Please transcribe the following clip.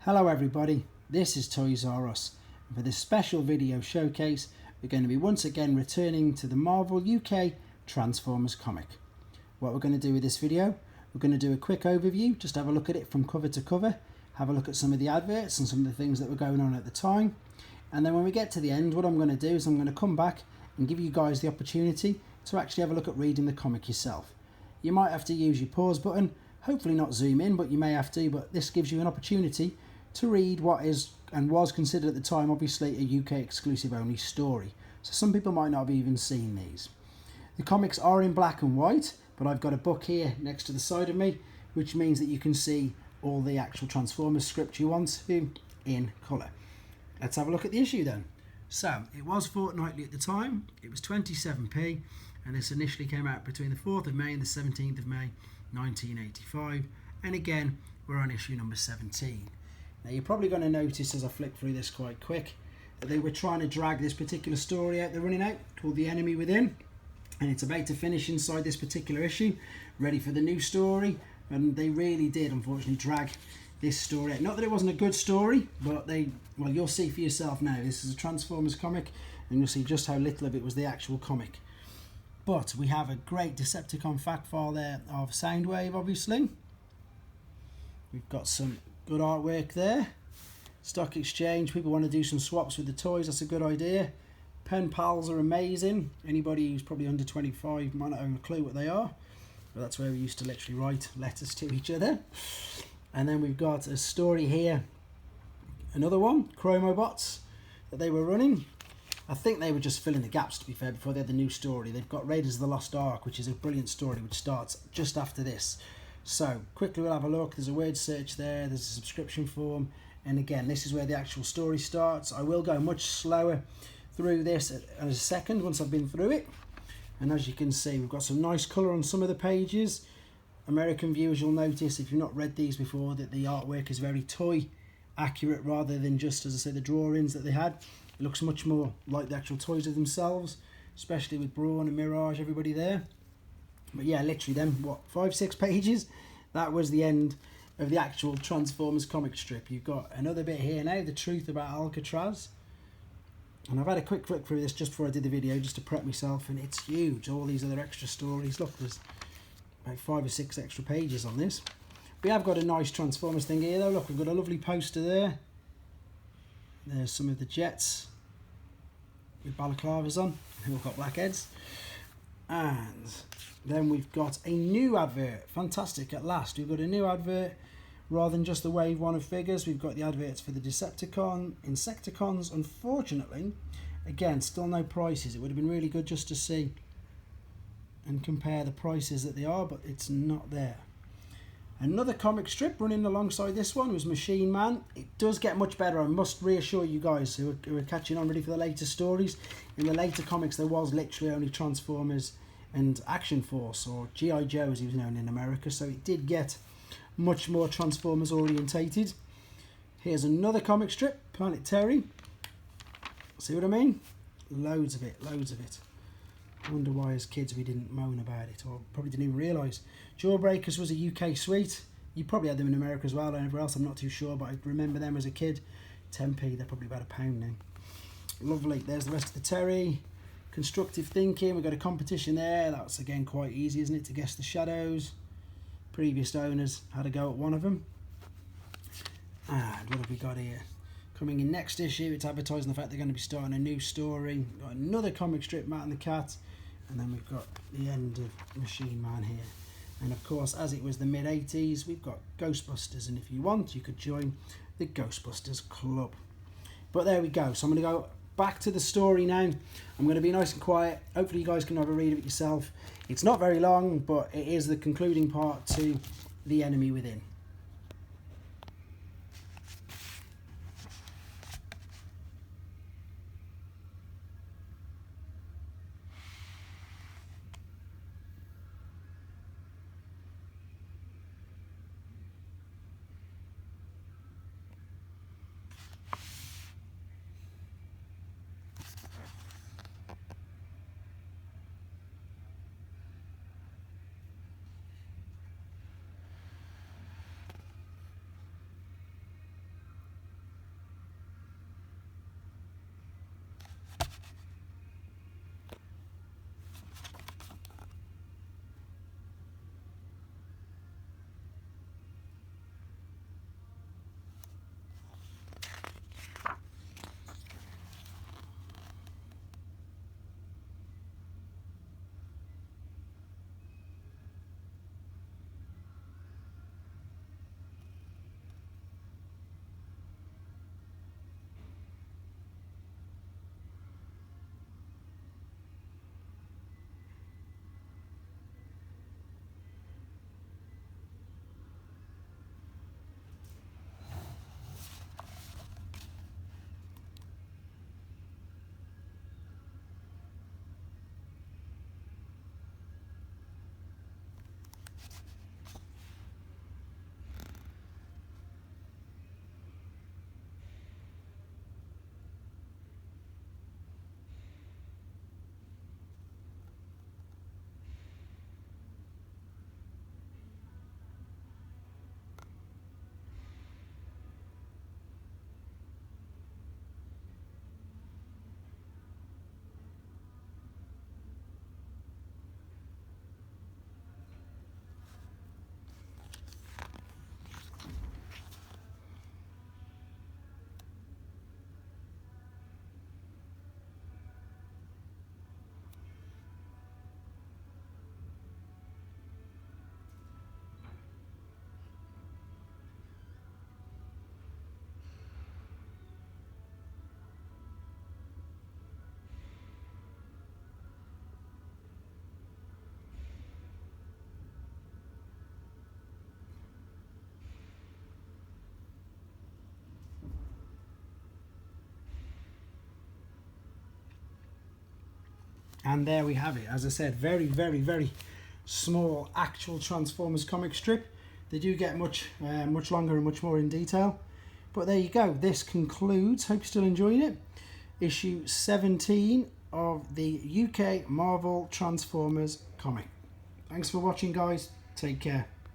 Hello everybody, this is Toys R Us, and for this special video showcase we're going to be once again returning to the Marvel UK Transformers comic. What we're going to do with this video, we're going to do a quick overview, just have a look at it from cover to cover, have a look at some of the adverts and some of the things that were going on at the time, and then when we get to the end what I'm going to do is I'm going to come back and give you guys the opportunity to actually have a look at reading the comic yourself. You might have to use your pause button, hopefully not zoom in, but you may have to, but this gives you an opportunity to read what is and was considered at the time obviously a UK exclusive only story. So some people might not have even seen these. The comics are in black and white, but I've got a book here next to the side of me, which means that you can see all the actual Transformers script you want to in colour. Let's have a look at the issue then. So it was fortnightly at the time, it was 27p, and this initially came out between the 4th of May and the 17th of May 1985, and again we're on issue number 17. Now you're probably going to notice as I flick through this quite quick that they were trying to drag this particular story out they're running out called The Enemy Within, and it's about to finish inside this particular issue, ready for the new story, and they really did unfortunately drag this story out. Not that it wasn't a good story, but well, you'll see for yourself now. This is a Transformers comic and you'll see just how little of it was the actual comic. But we have a great Decepticon fact file there of Soundwave obviously. We've got some good artwork there. Stock exchange, people want to do some swaps with the toys, that's a good idea. Pen pals are amazing. Anybody who's probably under 25 might not have a clue what they are, but that's where we used to literally write letters to each other. And then we've got a story here, another one, Chromobots, that they were running. I think they were just filling the gaps, to be fair, before they had the new story. They've got Raiders of the Lost Ark, which is a brilliant story which starts just after this. So quickly we'll have a look. There's a word search there, there's a subscription form, and again this is where the actual story starts. I will go much slower through this in a second once I've been through it. And as you can see, we've got some nice colour on some of the pages. American viewers, you'll notice if you've not read these before that the artwork is very toy accurate rather than just, as I say, the drawings that they had. It looks much more like the actual toys of themselves, especially with Brawn and Mirage, everybody there. But yeah, literally then, what, 5-6 pages? That was the end of the actual Transformers comic strip. You've got another bit here now, the truth about Alcatraz. And I've had a quick flick through this just before I did the video, just to prep myself, and it's huge. All these other extra stories. Look, there's about 5 or 6 extra pages on this. We have got a nice Transformers thing here though. Look, we've got a lovely poster there. There's some of the jets with balaclavas on, who have got black heads. And then we've got a new advert. Fantastic, at last we've got a new advert rather than just the wave one of figures. We've got the adverts for the Decepticon, Insecticons. Unfortunately, again, still no prices. It would have been really good just to see and compare the prices that they are, but it's not there. Another comic strip running alongside this one was Machine Man. It does get much better. I must reassure you guys who are catching on ready for the later stories. In the later comics there was literally only Transformers and Action Force, or G.I. Joe as he was known in America, so it did get much more Transformers orientated. Here's another comic strip, Planet Terry. See what I mean? Loads of it, loads of it. I wonder why as kids we didn't moan about it, or probably didn't even realise. Jawbreakers was a UK suite. You probably had them in America as well, and everywhere else I'm not too sure, but I remember them as a kid. 10p, they're probably about £1 now. Lovely, there's the rest of the Terry. Constructive thinking, we've got a competition there. That's again quite easy, isn't it, to guess the shadows. Previous owners had a go at one of them. And what have we got here? Coming in next issue, it's advertising the fact they're going to be starting a new story. We've got another comic strip, Matt and the Cat. And then we've got the end of Machine Man here. And of course, as it was the mid-80s, we've got Ghostbusters. And if you want, you could join the Ghostbusters Club. But there we go. So I'm going to go back to the story now. I'm going to be nice and quiet. Hopefully you guys can have a read of it yourself. It's not very long, but it is the concluding part to The Enemy Within. And there we have it. As I said, very, very, very small actual Transformers comic strip. They do get much longer and much more in detail. But there you go. This concludes, hope you're still enjoying it, issue 17 of the UK Marvel Transformers comic. Thanks for watching, guys. Take care.